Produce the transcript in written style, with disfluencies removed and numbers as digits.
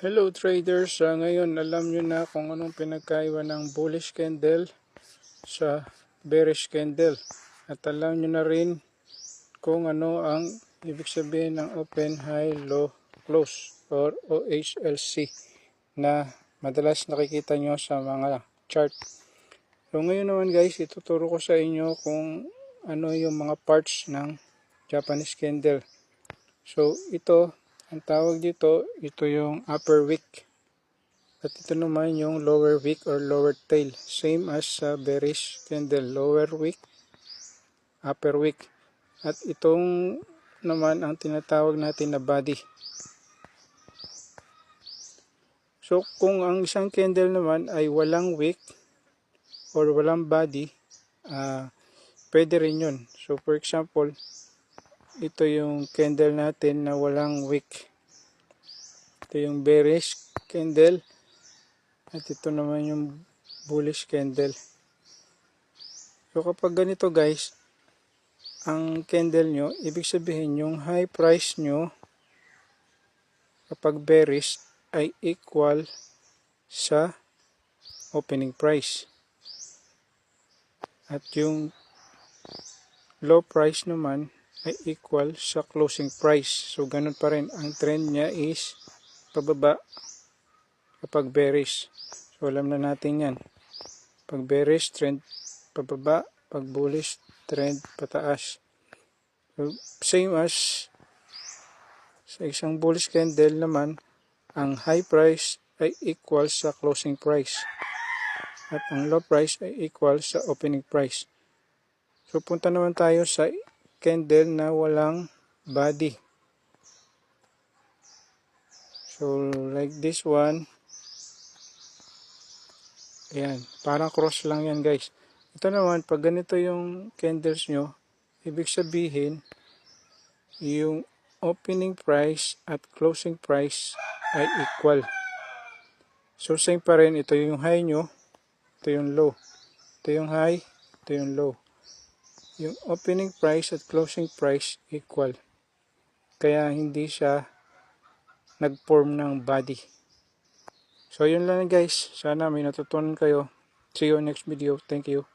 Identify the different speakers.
Speaker 1: Hello traders, ngayon alam nyo na kung anong pinagkaiba ng bullish candle sa bearish candle. At alam nyo na rin kung ano ang ibig sabihin ng open, high, low, close or OHLC na madalas nakikita nyo sa mga chart. So ngayon naman guys, ituturo ko sa inyo kung ano yung mga parts ng Japanese candle. So ito, ang tawag dito, ito yung upper wick. At ito naman yung lower wick or lower tail. Same as sa bearish candle. Lower wick, upper wick. At itong naman ang tinatawag natin na body. So kung ang isang candle naman ay walang wick or walang body, pwede rin yun. So for example, ito yung candle natin na walang wick. Ito yung bearish candle. At ito naman yung bullish candle. So kapag ganito guys, ang candle nyo, ibig sabihin yung high price nyo kapag bearish ay equal sa opening price. At yung low price naman ay equal sa closing price. So ganun pa rin, ang trend niya is pababa kapag bearish. So alam na natin yan. Pag bearish, trend pababa. Pag bullish, trend pataas. So, same as sa isang bullish candle naman, ang high price ay equal sa closing price. At ang low price ay equal sa opening price. So punta naman tayo sa candle na walang body. So like this one. Ayan, parang cross lang yan guys. Ito naman, pag ganito yung candles nyo, ibig sabihin, yung opening price at closing price ay equal. So same pa rin, ito yung high nyo, ito yung low. Ito yung high, ito yung low. Yung opening price at closing price equal. Kaya hindi siya nag-form ng body. So yun lang guys, sana may natutunan kayo. See you next video. Thank you.